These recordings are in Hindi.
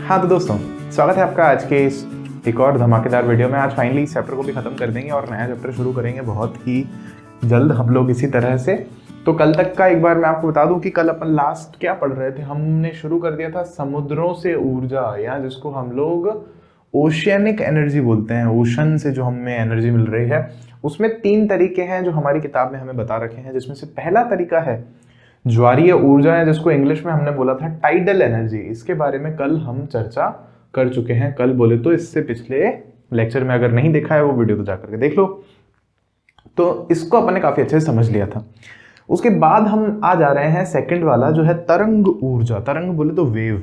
हाँ तो दोस्तों, स्वागत है आपका आज के इस एक और धमाकेदार वीडियो में। आज फाइनली इस चैप्टर को भी ख़त्म कर देंगे और नया चैप्टर शुरू करेंगे बहुत ही जल्द हम लोग इसी तरह से। तो कल तक का एक बार मैं आपको बता दूं कि कल अपन लास्ट क्या पढ़ रहे थे। हमने शुरू कर दिया था समुद्रों से ऊर्जा, या जिसको हम लोग ओशियनिक एनर्जी बोलते हैं। ओशन से जो हमें एनर्जी मिल रही है उसमें 3 तरीके हैं जो हमारी किताब में हमें बता रखे हैं, जिसमें से पहला तरीका है ज्वारीय ऊर्जा है, जिसको इंग्लिश में हमने बोला था टाइडल एनर्जी। इसके बारे में कल हम चर्चा कर चुके हैं, कल बोले तो इससे पिछले लेक्चर में। अगर नहीं देखा है वो वीडियो तो जाकर के देख लो। तो इसको अपन ने काफी अच्छे से समझ लिया था। उसके बाद हम आ जा रहे हैं सेकंड वाला, जो है तरंग ऊर्जा। तरंग बोले तो वेव।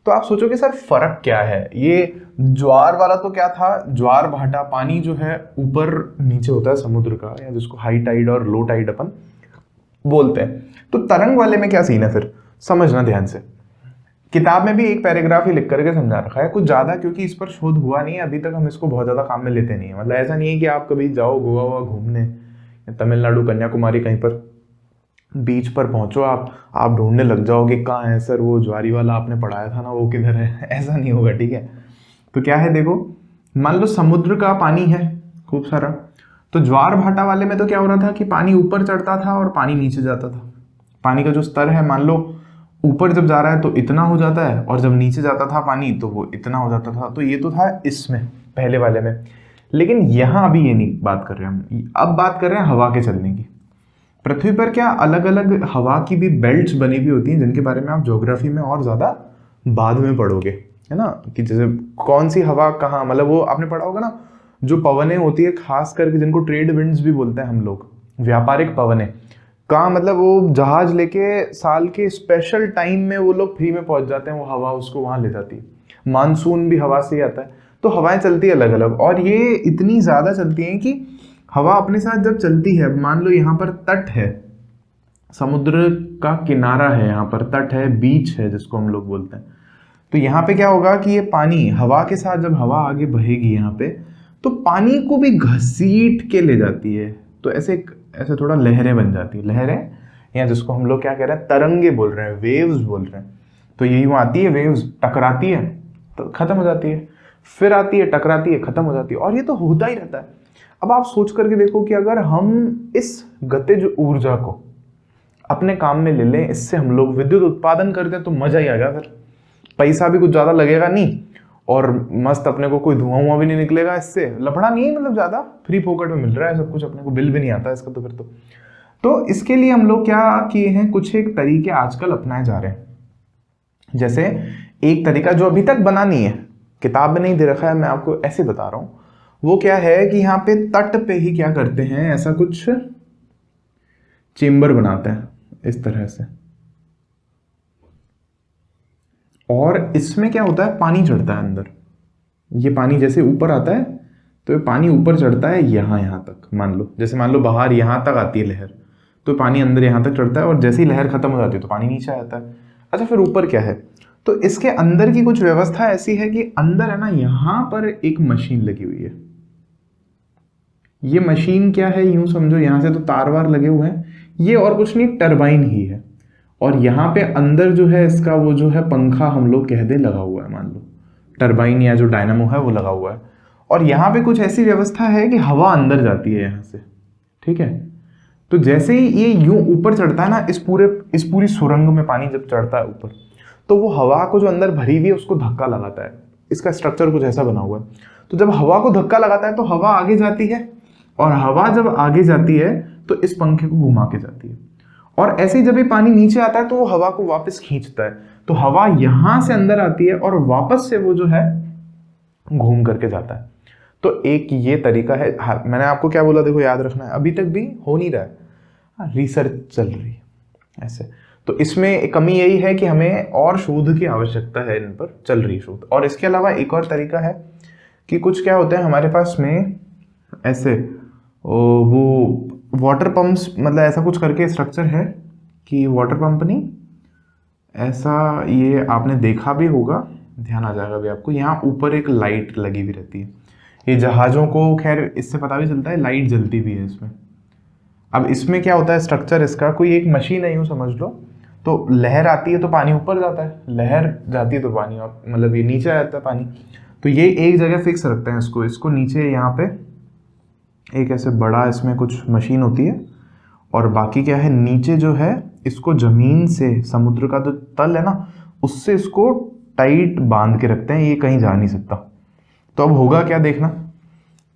तो आप सोचोगे सर फर्क क्या है? ये ज्वार वाला तो क्या था, ज्वार भाटा, पानी जो है ऊपर नीचे होता है समुद्र का, या जिसको हाई टाइड और लो टाइड अपन बोलते हैं। तो तरंग वाले में क्या सीन है फिर समझना ध्यान से। किताब में भी एक पैराग्राफ ही लिख करके समझा रखा है, कुछ ज्यादा, क्योंकि इस पर शोध हुआ नहीं है अभी तक। हम इसको बहुत ज्यादा काम में लेते नहीं है। मतलब ऐसा नहीं है कि आप कभी जाओ गोवा वोवा घूमने, तमिलनाडु कन्याकुमारी कहीं पर बीच पर पहुंचो, आप ढूंढने लग जाओगे कहाँ है सर वो ज्वारी वाला आपने पढ़ाया था ना, वो किधर है। ऐसा नहीं होगा, ठीक है। तो क्या है देखो, मान लो समुद्र का पानी है खूब सारा, तो ज्वार भाटा वाले में तो क्या हो रहा था कि पानी ऊपर चढ़ता था और पानी नीचे जाता था। पानी का जो स्तर है, मान लो ऊपर जब जा रहा है तो इतना हो जाता है, और जब नीचे जाता था पानी तो वो इतना हो जाता था। तो ये तो था इसमें पहले वाले में। लेकिन यहाँ अभी ये नहीं बात कर रहे हम, अब बात कर रहे हैं हवा के चलने की। पृथ्वी पर क्या अलग अलग हवा की भी बेल्ट्स बनी हुई होती हैं, जिनके बारे में आप ज्योग्राफी में और ज्यादा बाद में पढ़ोगे, है ना। कि जैसे कौन सी हवा कहाँ, मतलब वो आपने पढ़ा होगा ना, जो पवनें होती है खास करके जिनको ट्रेड विंड्स भी बोलते हैं हम लोग, व्यापारिक पवनें। कहाँ मतलब वो जहाज लेके साल के स्पेशल टाइम में वो लोग फ्री में पहुंच जाते हैं, वो हवा उसको वहां ले जाती है। मानसून भी हवा से ही आता है। तो हवाएं चलती है अलग अलग, और ये इतनी ज्यादा चलती हैं कि हवा अपने साथ जब चलती है, मान लो यहाँ पर तट है, समुद्र का किनारा है, यहाँ पर तट है, बीच है जिसको हम लोग बोलते हैं। तो यहाँ पे क्या होगा कि ये पानी हवा के साथ जब हवा आगे बहेगी यहाँ पे, तो पानी को भी घसीट के ले जाती है। तो ऐसे ऐसे थोड़ा लहरें बन जाती है, लहरें, या जिसको हम लोग क्या कह रहे हैं, तरंगे बोल रहे हैं, वेव्स बोल रहे हैं। तो यही यूं आती है, वेव्स टकराती है तो खत्म हो जाती है, फिर आती है, टकराती है, खत्म हो जाती है, और ये तो होता ही रहता है। अब आप सोच करके देखो कि अगर हम इस गतिज ऊर्जा को अपने काम में ले लें, इससे हम लोग विद्युत उत्पादन कर दें, तो मजा ही आ गया। फिर पैसा भी कुछ ज्यादा लगेगा नहीं, और मस्त अपने को कोई धुआं भी नहीं निकलेगा, इससे लफड़ा नहीं है, मतलब ज्यादा फ्री फोकट में मिल रहा है सब कुछ, अपने को बिल भी नहीं आता इसका। तो फिर तो इसके लिए हम लोग क्या किए हैं, कुछ एक तरीके आजकल अपनाए जा रहे हैं। जैसे एक तरीका जो अभी तक बना नहीं है, किताब में नहीं दे रखा है, मैं आपको ऐसे बता रहा हूं। वो क्या है कि यहाँ पे तट पे ही क्या करते हैं, ऐसा कुछ चेम्बर बनाते हैं इस तरह से, और इसमें क्या होता है, पानी चढ़ता है अंदर। ये पानी जैसे ऊपर आता है तो ये पानी ऊपर चढ़ता है यहाँ तक। मान लो बाहर यहाँ तक आती है लहर, तो पानी अंदर यहाँ तक चढ़ता है, और जैसे ही लहर खत्म हो जाती है तो पानी नीचे आता है। अच्छा, फिर ऊपर क्या है, तो इसके अंदर की कुछ व्यवस्था ऐसी है कि अंदर है ना, यहाँ पर एक मशीन लगी हुई है। ये मशीन क्या है, यूं समझो, यहाँ से तो तार वार लगे हुए हैं, ये और कुछ नहीं, टरबाइन ही है। और यहाँ पे अंदर जो है इसका वो जो है पंखा हम लोग कह दे लगा हुआ है, मान लो टरबाइन या जो डायनामो है वो लगा हुआ है। और यहाँ पे कुछ ऐसी व्यवस्था है कि हवा अंदर जाती है यहाँ से, ठीक है। तो जैसे ही ये यूं ऊपर चढ़ता है ना, इस पूरी सुरंग में पानी जब चढ़ता है ऊपर, तो वो हवा को जो अंदर भरी हुई है उसको धक्का लगाता है। इसका स्ट्रक्चर कुछ ऐसा बना हुआ है। तो जब हवा को धक्का लगाता है तो हवा आगे जाती है, और हवा जब आगे जाती है तो इस पंखे को घुमा के जाती है, और ऐसे ही जब ये पानी नीचे आता है तो वो हवा को वापस खींचता है। तो हवा यहां से अंदर आती है और वापस से वो जो है घूम करके जाता है। तो एक ये तरीका है। हाँ, मैंने आपको क्या बोला, देखो याद रखना है, अभी तक भी हो नहीं रहा है, रिसर्च चल रही है ऐसे। तो इसमें कमी यही है कि हमें और शोध की आवश्यकता है, इन पर चल रही शोध। और इसके अलावा एक और तरीका है कि कुछ क्या होता है हमारे पास में ऐसे वो वाटर पंप्स, मतलब ऐसा कुछ करके स्ट्रक्चर है कि वाटर पंप नहीं, ऐसा ये आपने देखा भी होगा, ध्यान आ जाएगा भी आपको। यहाँ ऊपर एक लाइट लगी हुई रहती है, ये जहाज़ों को खैर इससे पता भी चलता है, लाइट जलती भी है इसमें। अब इसमें क्या होता है स्ट्रक्चर इसका, कोई एक मशीन है यूँ समझ लो, तो लहर आती है तो पानी ऊपर जाता है, लहर जाती है तो पानी मतलब ये नीचे आ जाता है पानी। तो ये एक जगह फिक्स रखते हैं इसको नीचे यहाँ पे एक ऐसे बड़ा इसमें कुछ मशीन होती है, और बाकी क्या है नीचे जो है इसको जमीन से समुद्र का जो तल है ना उससे इसको टाइट बांध के रखते हैं, ये कहीं जा नहीं सकता। तो अब होगा क्या देखना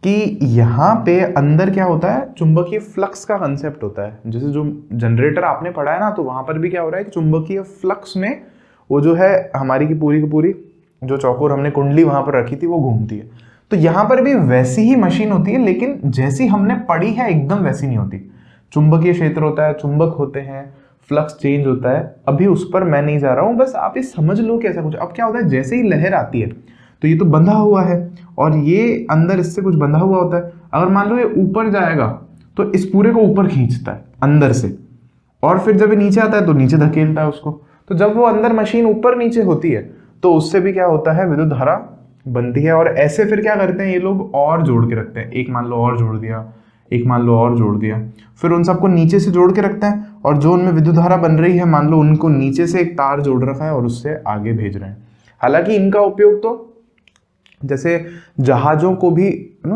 कि यहाँ पे अंदर क्या होता है, चुंबकीय फ्लक्स का कंसेप्ट होता है। जैसे जो जनरेटर आपने पढ़ा है ना, तो वहां पर भी क्या हो रहा है कि चुंबकीय फ्लक्स में वो जो है हमारी की पूरी जो चौकोर हमने कुंडली वहां पर रखी थी वो घूमती है। तो यहाँ पर भी वैसी ही मशीन होती है, लेकिन जैसी हमने पढ़ी है एकदम वैसी नहीं होती। चुंबकीय क्षेत्र होता है, चुंबक होते हैं, फ्लक्स चेंज होता है। अभी उस पर मैं नहीं जा रहा हूँ, बस आप ये समझ लो कि ऐसा कुछ। अब क्या होता है, जैसे ही लहर आती है तो ये तो बंधा हुआ है और ये अंदर इससे कुछ बंधा हुआ होता है। अगर मान लो ये ऊपर जाएगा तो इस पूरे को ऊपर खींचता है अंदर से, और फिर जब ये नीचे आता है तो नीचे धकेलता है उसको। तो जब वो अंदर मशीन ऊपर नीचे होती है तो उससे भी क्या होता है, विद्युत धारा बनती है। और ऐसे फिर क्या करते हैं ये लोग, और जोड़ के रखते हैं। एक मान लो और जोड़ दिया, एक मान लो और जोड़ दिया, फिर उन सबको नीचे से जोड़ के रखते हैं, और जो उनमें विद्युत धारा बन रही है मान लो उनको नीचे से एक तार जोड़ रखा है और उससे आगे भेज रहे हैं। हालांकि इनका उपयोग तो जैसे जहाजों को भी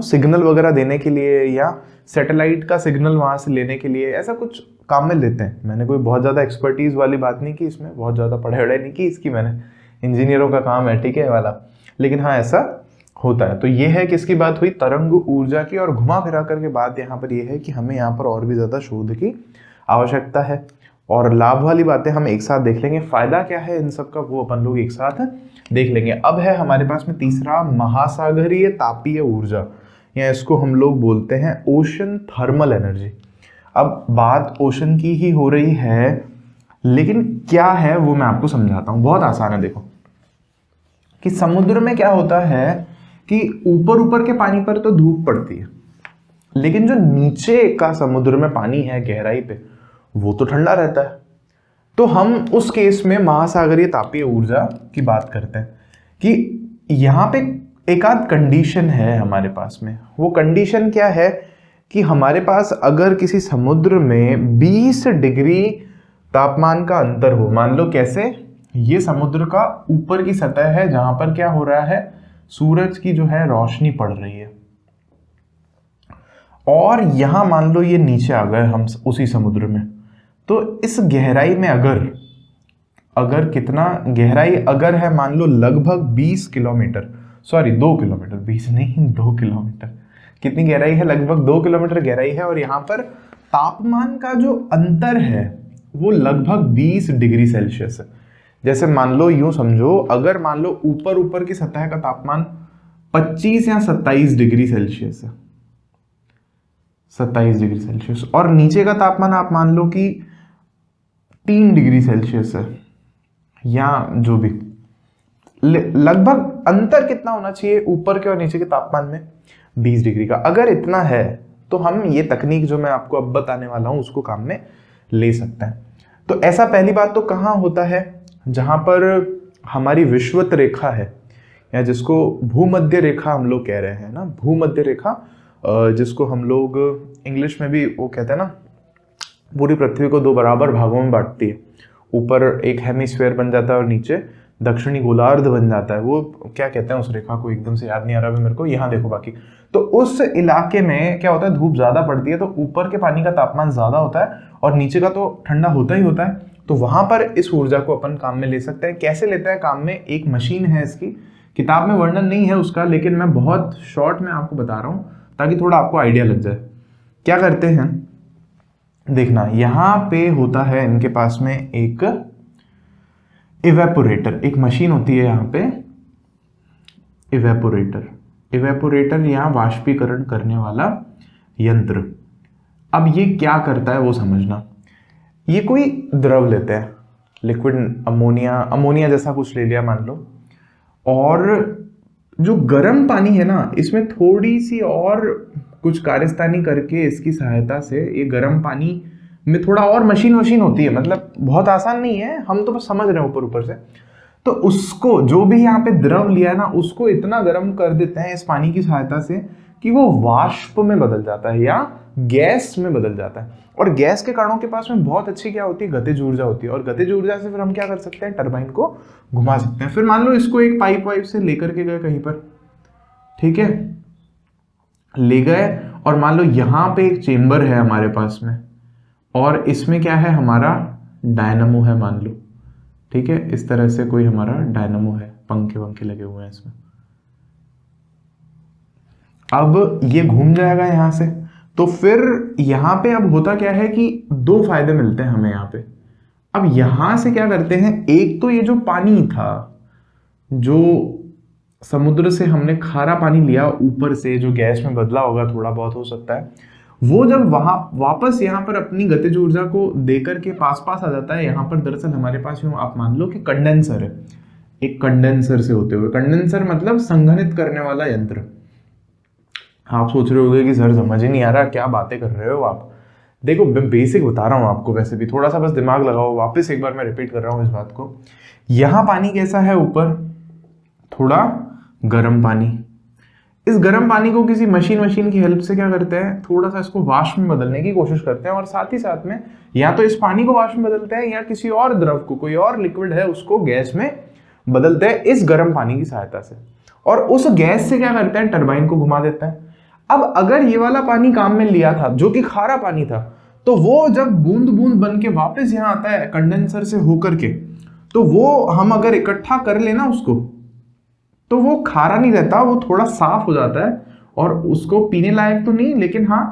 सिग्नल वगैरह देने के लिए या सैटेलाइट का सिग्नल वहां से लेने के लिए ऐसा कुछ काम में लेते हैं। मैंने कोई बहुत ज़्यादा एक्सपर्टीज वाली बात नहीं की इसमें, बहुत ज़्यादा पढ़ाई नहीं की इसकी मैंने, इंजीनियरों का काम है, ठीक है वाला, लेकिन हाँ ऐसा होता है। तो ये है कि इसकी बात हुई तरंग ऊर्जा की, और घुमा फिरा करके बात यहाँ पर यह है कि हमें यहाँ पर और भी ज़्यादा शोध की आवश्यकता है। और लाभ वाली बातें हम एक साथ देख लेंगे, फायदा क्या है इन सब का वो अपन लोग एक साथ देख लेंगे। अब है हमारे पास में तीसरा, महासागरीय तापीय ऊर्जा, या इसको हम लोग बोलते हैं ओशन थर्मल एनर्जी। अब बात ओशन की ही हो रही है, लेकिन क्या है वो मैं आपको समझाता हूँ, बहुत आसान है। देखो कि समुद्र में क्या होता है कि ऊपर के पानी पर तो धूप पड़ती है, लेकिन जो नीचे का समुद्र में पानी है गहराई पे वो तो ठंडा रहता है। तो हम उस केस में महासागरीय तापीय ऊर्जा की बात करते हैं कि यहाँ पे एक आध कंडीशन है हमारे पास में। वो कंडीशन क्या है कि हमारे पास अगर किसी समुद्र में 20 डिग्री तापमान का अंतर हो, मान लो कैसे, ये समुद्र का ऊपर की सतह है जहां पर क्या हो रहा है, सूरज की जो है रोशनी पड़ रही है, और यहां मान लो ये नीचे आ गए हम उसी समुद्र में। तो इस गहराई में अगर कितना गहराई अगर है, मान लो लगभग 20 किलोमीटर, सॉरी 2 किलोमीटर, 20 नहीं 2 किलोमीटर, कितनी गहराई है, लगभग 2 किलोमीटर गहराई है, और यहाँ पर तापमान का जो अंतर है वो लगभग 20 डिग्री सेल्सियस है। जैसे मान लो यूं समझो, अगर मान लो ऊपर की सतह का तापमान 25 या 27 डिग्री सेल्सियस है, 27 डिग्री सेल्सियस, और नीचे का तापमान आप मान लो कि 3 डिग्री सेल्सियस है, या जो भी, लगभग अंतर कितना होना चाहिए ऊपर के और नीचे के तापमान में, 20 डिग्री का। अगर इतना है तो हम ये तकनीक जो मैं आपको अब बताने वाला हूं उसको काम में ले सकते हैं। तो ऐसा पहली बात तो कहाँ होता है, जहां पर हमारी विषुवत रेखा है, या जिसको भूमध्य रेखा हम लोग कह रहे हैं ना, भूमध्य रेखा, जिसको हम लोग इंग्लिश में भी वो कहते हैं ना, पूरी पृथ्वी को 2 बराबर भागों में बांटती है। ऊपर एक हेमिस्फीयर बन जाता है और नीचे दक्षिणी गोलार्ध बन जाता है। वो क्या कहते हैं उस रेखा को, एकदम से याद नहीं आ रहा है मेरे को, यहाँ देखो बाकी। तो उस इलाके में क्या होता है, धूप ज्यादा पड़ती है, तो ऊपर के पानी का तापमान ज्यादा होता है और नीचे का तो ठंडा होता ही होता है। तो वहां पर इस ऊर्जा को अपन काम में ले सकते हैं। कैसे लेते हैं काम में, एक मशीन है इसकी, किताब में वर्णन नहीं है उसका, लेकिन मैं बहुत शॉर्ट में आपको बता रहा हूं ताकि थोड़ा आपको आइडिया लग जाए। क्या करते हैं देखना, यहां पे होता है इनके पास में एक इवेपोरेटर, एक मशीन होती है यहाँ पे, इवेपोरेटर यहाँ वाष्पीकरण करने वाला यंत्र। अब ये क्या करता है वो समझना, ये कोई द्रव लेते हैं, लिक्विड अमोनिया जैसा कुछ ले लिया मान लो, और जो गर्म पानी है ना इसमें थोड़ी सी और कुछ कार्यस्तानी करके इसकी सहायता से ये गर्म पानी में थोड़ा और मशीन होती है, मतलब बहुत आसान नहीं है, हम तो बस समझ रहे हैं ऊपर से। तो उसको जो भी यहाँ पे द्रव लिया है ना उसको इतना गर्म कर देते हैं इस पानी की सहायता से कि वो वाष्प में बदल जाता है या गैस में बदल जाता है। और गैस के कणों के पास में बहुत अच्छी क्या होती है, गतिज ऊर्जा होती है। और गतिज ऊर्जा से फिर हम क्या कर सकते हैं, टरबाइन को घुमा सकते हैं। फिर मान लो इसको एक पाइप वाइप से लेकर के गए कहीं पर, ठीक है, ले गए, और मान लो यहाँ पे एक चेंबर है हमारे पास में, और इसमें क्या है, हमारा डायनामो है मान लो, ठीक है, इस तरह से कोई हमारा डायनामो है, पंखे वंखे लगे हुए हैं इसमें। अब ये घूम जाएगा यहां से, तो फिर यहां पे अब होता क्या है कि दो फायदे मिलते हैं हमें यहां पे। अब यहां से क्या करते हैं, एक तो ये जो पानी था, जो समुद्र से हमने खारा पानी लिया ऊपर से, जो गैस में बदला होगा, थोड़ा बहुत हो सकता है, वो जब वहां वापस यहाँ पर अपनी गतिज ऊर्जा को देकर के पास पास आ जाता है, यहाँ पर दरअसल हमारे पास आप मान लो कि कंडेंसर है, एक कंडेंसर से होते हुए, कंडेंसर मतलब संघनित करने वाला यंत्र। आप सोच रहे होंगे कि सर समझ ही नहीं आ रहा, क्या बातें कर रहे हो आप। देखो बेसिक बता रहा हूँ आपको, वैसे भी थोड़ा सा बस दिमाग लगाओ, वापस एक बार मैं रिपीट कर रहा हूँ इस बात को। यहाँ पानी कैसा है, ऊपर थोड़ा गर्म पानी। इस गर्म पानी को किसी मशीन की हेल्प से क्या करते हैं, थोड़ा सा इसको वाष्प में बदलने की कोशिश करते हैं, और साथ ही साथ में या तो इस पानी को वाष्प में बदलते हैं, या किसी और द्रव को, कोई और लिक्विड है उसको गैस में बदलते हैं इस गर्म पानी की सहायता से। और उस गैस से क्या करते हैं, टरबाइन को घुमा देता है। अब अगर ये वाला पानी काम में लिया था, जो कि खारा पानी था, तो वो जब बूंद बूंद बन के वापस यहाँ आता है कंडेंसर से होकर के, तो वो हम अगर इकट्ठा कर लेना उसको, तो वो खारा नहीं रहता, वो थोड़ा साफ हो जाता है, और उसको पीने लायक तो नहीं, लेकिन हाँ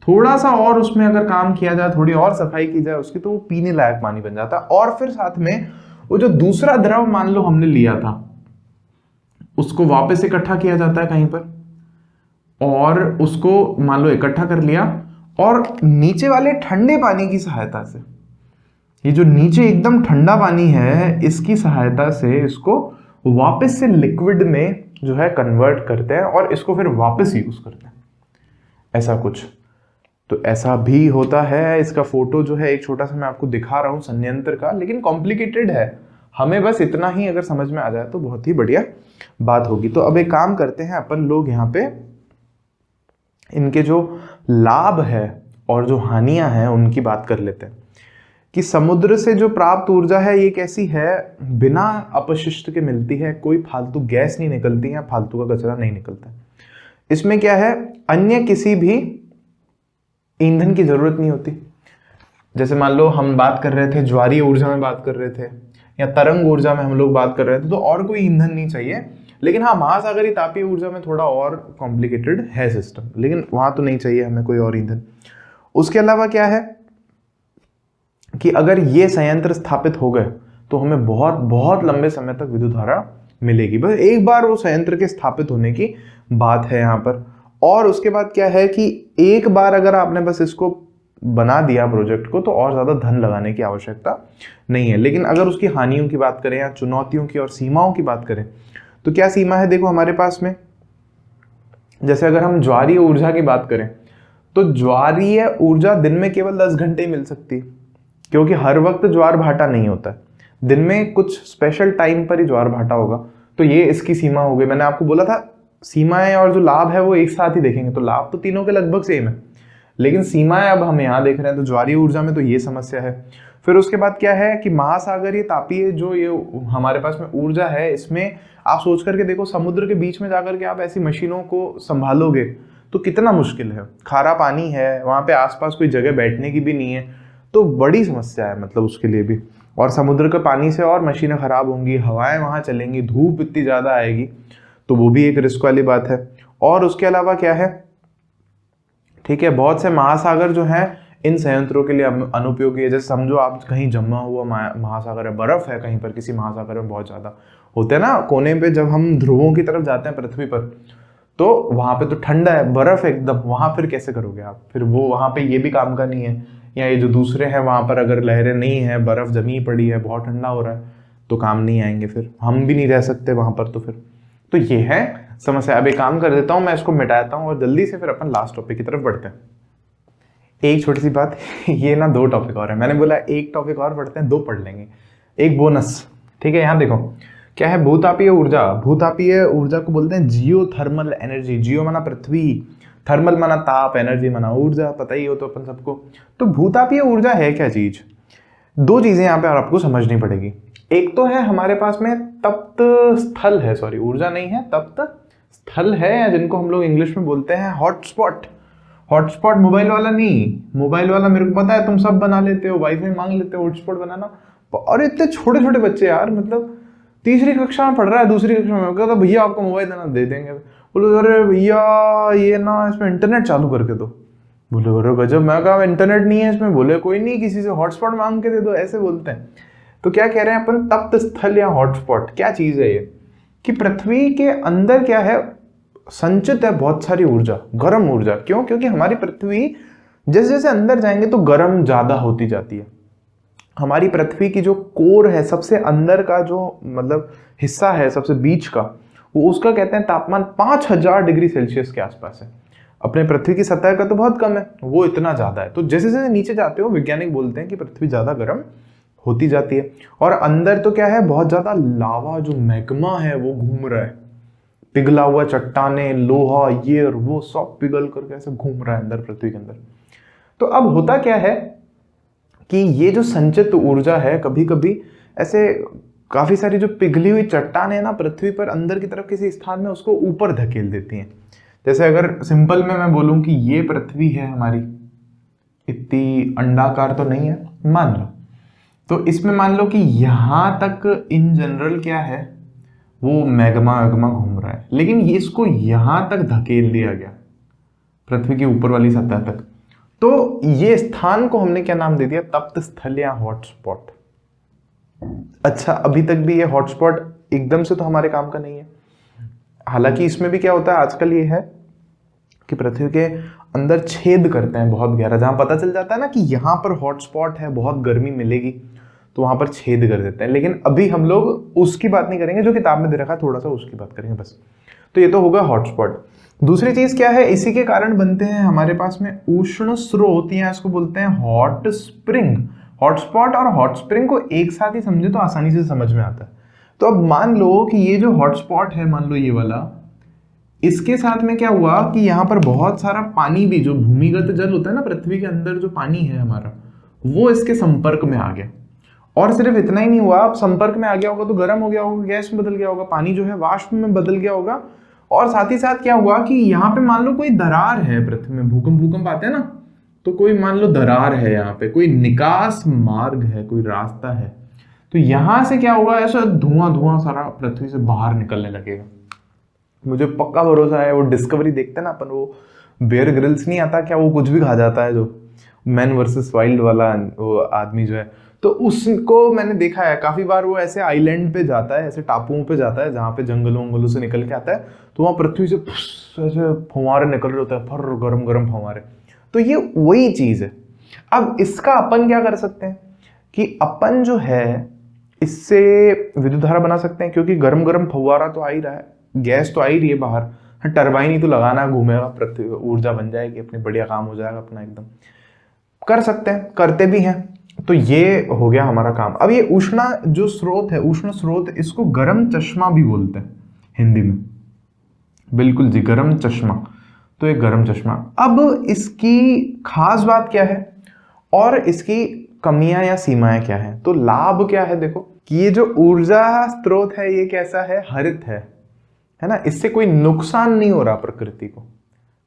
थोड़ा सा और उसमें अगर काम किया जाए, थोड़ी और सफाई की जाए उसकी, तो वो पीने लायक पानी बन जाता है। और फिर साथ में वो जो दूसरा द्रव मान लो हमने लिया था, उसको वापस इकट्ठा किया जाता है कहीं पर, और उसको मान लो इकट्ठा कर लिया, और नीचे वाले ठंडे पानी की सहायता से, ये जो नीचे एकदम ठंडा पानी है, इसकी सहायता से इसको वापस से लिक्विड में जो है कन्वर्ट करते हैं, और इसको फिर वापस यूज करते हैं, ऐसा कुछ। तो ऐसा भी होता है। इसका फोटो जो है एक छोटा सा मैं आपको दिखा रहा हूं संयंत्र का, लेकिन कॉम्प्लिकेटेड है, हमें बस इतना ही अगर समझ में आ जाए तो बहुत ही बढ़िया बात होगी। तो अब एक काम करते हैं अपन लोग, यहाँ पे इनके जो लाभ है और जो हानियां हैं उनकी बात कर लेते हैं, कि समुद्र से जो प्राप्त ऊर्जा है ये कैसी है, बिना अपशिष्ट के मिलती है, कोई फालतू गैस नहीं निकलती है, फालतू का कचरा नहीं निकलता। इसमें क्या है, अन्य किसी भी ईंधन की जरूरत नहीं होती। जैसे मान लो हम बात कर रहे थे ज्वारीय ऊर्जा में बात कर रहे थे, या तरंग ऊर्जा में हम लोग बात कर रहे थे, तो और कोई ईंधन नहीं चाहिए। लेकिन हाँ, महासागरीय तापीय ऊर्जा में थोड़ा और कॉम्प्लिकेटेड है सिस्टम, लेकिन वहां तो नहीं चाहिए हमें कोई और ईंधन। उसके अलावा क्या है कि अगर ये संयंत्र स्थापित हो गए तो हमें बहुत बहुत लंबे समय तक विद्युत धारा मिलेगी, बस एक बार वो संयंत्र के स्थापित होने की बात है यहाँ पर। और उसके बाद क्या है कि एक बार अगर आपने बस इसको बना दिया प्रोजेक्ट को, तो और ज्यादा धन लगाने की आवश्यकता नहीं है। लेकिन अगर उसकी हानियों की बात करें, या चुनौतियों की और सीमाओं की बात करें, तो क्या सीमा है, देखो हमारे पास में, जैसे अगर हम ज्वारीय ऊर्जा की बात करें, तो ज्वारीय ऊर्जा दिन में केवल 10 घंटे मिल सकती है, क्योंकि हर वक्त ज्वार भाटा नहीं होता है, दिन में कुछ स्पेशल टाइम पर ही ज्वार भाटा होगा। तो ये इसकी सीमा हो गई। मैंने आपको बोला था सीमाएं और जो लाभ है वो एक साथ ही देखेंगे, तो लाभ तो तीनों के लगभग सेम है, लेकिन सीमाएं अब हम यहाँ देख रहे हैं। तो ज्वारीय ऊर्जा में तो ये समस्या है। फिर उसके बाद क्या है कि महासागरीय तापीय जो ये हमारे पास में ऊर्जा है, इसमें आप सोच करके देखो, समुद्र के बीच में जाकर के आप ऐसी मशीनों को संभालोगे तो कितना मुश्किल है। खारा पानी है, वहां पे आसपास कोई जगह बैठने की भी नहीं है, तो बड़ी समस्या है मतलब उसके लिए भी। और समुद्र के पानी से और मशीनें खराब होंगी, हवाएं वहां चलेंगी, धूप इतनी ज्यादा आएगी, तो वो भी एक रिस्क वाली बात है। और उसके अलावा क्या है, ठीक है, बहुत से महासागर जो हैं इन संयंत्रों के लिए अनुपयोगी है। जैसे समझो आप कहीं जमा हुआ महासागर है, बर्फ है कहीं पर, किसी महासागर में बहुत ज्यादा होते हैं ना कोने पे, जब हम ध्रुवों की तरफ जाते हैं पृथ्वी पर, तो वहां पे तो ठंडा है, बर्फ एकदम, वहां फिर कैसे करोगे आप, फिर वो वहां पे ये भी काम का नहीं है। या ये जो दूसरे हैं वहां पर अगर लहरें नहीं है, बर्फ जमी पड़ी है, बहुत ठंडा हो रहा है, तो काम नहीं आएंगे, फिर हम भी नहीं रह सकते वहां पर। तो फिर तो ये है समस्या। अब एक काम कर देता हूँ, मैं इसको मिटाता हूँ और जल्दी से फिर अपन लास्ट टॉपिक की तरफ बढ़ते हैं। एक छोटी सी बात ये ना 2 टॉपिक और है, मैंने बोला एक टॉपिक और पढ़ते हैं, 2 पढ़ लेंगे, एक बोनस, ठीक है। यहाँ देखो क्या है, भूतापीय ऊर्जा। भूतापीय ऊर्जा को बोलते हैं जियोथर्मल एनर्जी। जियो माना पृथ्वी, थर्मल माना ताप, एनर्जी माना ऊर्जा, पता ही हो तो अपन सबको। तो भूतापीय ऊर्जा है क्या चीज? दो चीजें यहाँ पे आपको समझनी पड़ेगी। एक तो है हमारे पास में तप्त स्थल है, सॉरी ऊर्जा नहीं है, तप्त स्थल है, या जिनको हम लोग इंग्लिश में बोलते हैं हॉटस्पॉट। हॉटस्पॉट मोबाइल वाला नहीं, मोबाइल वाला मेरे को पता है तुम सब बना लेते हो, वाईफाई मांग लेते हो, हॉटस्पॉट बनाना। और इतने छोटे छोटे बच्चे यार, मतलब तीसरी कक्षा में पढ़ रहा है, दूसरी कक्षा में, कहता भैया आपको मोबाइल देना, दे देंगे। बोलो अरे भैया ये ना इसमें इंटरनेट चालू करके दो। बोले अरे गजब, मैं कहा इंटरनेट नहीं है इसमें। बोले कोई नहीं, किसी से हॉटस्पॉट मांग के दे दो, ऐसे बोलते हैं। तो क्या कह रहे हैं अपन, तप्त स्थल या हॉटस्पॉट क्या चीज है ये? कि पृथ्वी के अंदर क्या है, संचित है बहुत सारी ऊर्जा, गर्म ऊर्जा। क्यों? क्योंकि हमारी पृथ्वी जैसे जैसे अंदर जाएंगे तो गर्म ज्यादा होती जाती है। हमारी पृथ्वी की जो कोर है, सबसे अंदर का जो मतलब हिस्सा है, सबसे बीच का, वो उसका कहते हैं तापमान 5000 डिग्री सेल्सियस के आसपास है। अपने पृथ्वी की सतह का तो बहुत कम है, वो इतना ज्यादा है। तो जैसे जैसे नीचे जाते हो, वैज्ञानिक बोलते हैं कि पृथ्वी ज्यादा गर्म होती जाती है। और अंदर तो क्या है, बहुत ज्यादा लावा, जो मैग्मा है वो घूम रहा है, पिघला हुआ चट्टाने, लोहा, ये और वो सब पिघल करके ऐसे घूम रहा है अंदर पृथ्वी के अंदर। तो अब होता क्या है कि ये जो संचित ऊर्जा है, कभी कभी ऐसे काफी सारी जो पिघली हुई चट्टान है ना पृथ्वी पर, अंदर की तरफ किसी स्थान में उसको ऊपर धकेल देती हैं। जैसे अगर सिंपल में मैं बोलूं कि ये पृथ्वी है हमारी, इतनी अंडाकार तो नहीं है मान लो, तो इसमें मान लो कि यहां तक इन जनरल क्या है, वो मैग्मा वैग्मा घूम रहा है, लेकिन इसको यहां तक धकेल दिया गया पृथ्वी की ऊपर वाली सतह तक। तो ये स्थान को हमने क्या नाम दे दिया, तप्त स्थल या हॉटस्पॉट। अच्छा, अभी तक भी ये हॉटस्पॉट एकदम से तो हमारे काम का नहीं है। हालांकि इसमें भी क्या होता है आजकल, ये है कि पृथ्वी के अंदर छेद करते हैं बहुत गहरा, जहां पता चल जाता है ना कि यहां पर हॉटस्पॉट है, बहुत गर्मी मिलेगी, तो वहां पर छेद कर देते हैं। लेकिन अभी हम लोग उसकी बात नहीं करेंगे, जो किताब में दे रखा है, थोड़ा सा उसकी बात करेंगे बस। तो ये तो होगा हॉटस्पॉट। दूसरी चीज क्या है, इसी के कारण बनते हैं हमारे पास में उष्ण स्रोत, या इसको बोलते हैं हॉट स्प्रिंग। हॉटस्पॉट और हॉट स्प्रिंग को एक साथ ही समझे तो आसानी से समझ में आता है। तो अब मान लो कि ये जो हॉटस्पॉट है, मान लो ये वाला, इसके साथ में क्या हुआ कि यहाँ पर बहुत सारा पानी भी, जो भूमिगत जल होता है ना पृथ्वी के अंदर, जो पानी है हमारा, वो इसके संपर्क में आ गया। और सिर्फ इतना ही नहीं हुआ, अब संपर्क में आ गया होगा तो गर्म हो गया होगा, गैस में बदल गया होगा, पानी जो है वाष्प में बदल गया होगा। और साथ ही साथ क्या हुआ कि यहाँ पे मान लो कोई दरार है पृथ्वी में, भूकंप आते हैं ना, तो कोई मान लो दरार है, यहाँ पे कोई निकास मार्ग है, कोई रास्ता है, तो यहां से क्या होगा, ऐसा धुआं सारा पृथ्वी से बाहर निकलने लगेगा। मुझे पक्का भरोसा है, वो डिस्कवरी देखते हैं ना अपन, वो बेयर ग्रिल्स नहीं आता क्या, वो कुछ भी खा जाता है, जो मैन वर्सेस वाइल्ड वाला वो आदमी जो है, तो उसको मैंने देखा है काफी बार। वो ऐसे आइलैंड पे जाता है, ऐसे टापुओं पे जाता है जहाँ पे जंगलों वंगलों से निकल के आता है, तो वहां पृथ्वी से ऐसे फुहारे निकल रहे होते हैं, फर गरम गरम फुहारे। तो ये वही चीज है। अब इसका अपन क्या कर सकते हैं कि अपन जो है इससे विद्युत धारा बना सकते हैं, क्योंकि गरम गरम फुहारा तो आ ही रहा है, गैस तो आ ही रही है बाहर, टरबाइन ही तो लगाना, घूमेगा, पृथ्वी ऊर्जा बन जाएगी अपनी, बढ़िया काम हो जाएगा अपना, एकदम कर सकते हैं, करते भी हैं। तो ये हो गया हमारा काम। अब ये उष्णा जो स्रोत है, उष्ण स्रोत, इसको गर्म चश्मा भी बोलते हैं हिंदी में। बिल्कुल जी, गर्म चश्मा। तो ये गर्म चश्मा। अब इसकी खास बात क्या है और इसकी कमियां या सीमाएं क्या है? तो लाभ क्या है, देखो कि ये जो ऊर्जा स्रोत है ये कैसा है, हरित है ना, इससे कोई नुकसान नहीं हो रहा प्रकृति को,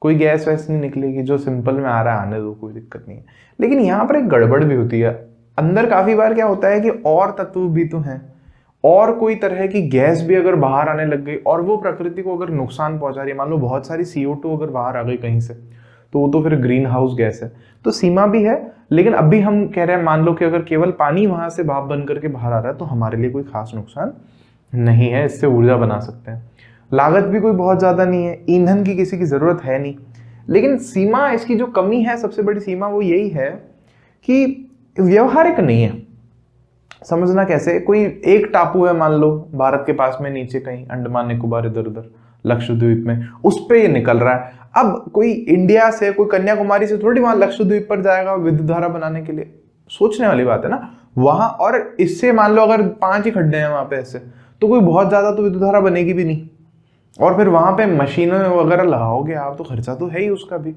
कोई गैस वैस नहीं निकलेगी, जो सिंपल में आ रहा है आने दो, कोई दिक्कत नहीं है। लेकिन यहाँ पर एक गड़बड़ भी होती है अंदर। काफी बार क्या होता है कि और तत्व भी तो हैं, और कोई तरह की गैस भी अगर बाहर आने लग गई और वो प्रकृति को अगर नुकसान पहुंचा रही है, मान लो बहुत सारी CO2 अगर बाहर आ गई कहीं से, तो वो तो फिर ग्रीन हाउस गैस है। तो सीमा भी है, लेकिन अभी हम कह रहे हैं मान लो कि अगर केवल पानी वहां से भाप बन करके बाहर आ रहा है तो हमारे लिए कोई खास नुकसान नहीं है, इससे ऊर्जा बना सकते हैं। लागत भी कोई बहुत ज्यादा नहीं है, ईंधन की किसी की जरूरत है नहीं। लेकिन सीमा, इसकी जो कमी है, सबसे बड़ी सीमा वो यही है कि व्यवहारिक नहीं है। समझना कैसे, कोई एक टापू है मान लो भारत के पास में, नीचे कहीं अंडमान निकोबार इधर उधर लक्षद्वीप में, उस पे ये निकल रहा है। अब कोई इंडिया से, कोई कन्याकुमारी से थोड़ी वहां लक्षद्वीप पर जाएगा विद्युत धारा बनाने के लिए, सोचने वाली बात है ना वहां। और इससे मान लो अगर 5 ही खड्डे हैं वहां पे ऐसे, तो कोई बहुत ज्यादा तो विद्युत धारा बनेगी भी नहीं, और फिर वहां पे मशीनें वगैरह लगाओगे आप, तो खर्चा तो है ही उसका भी।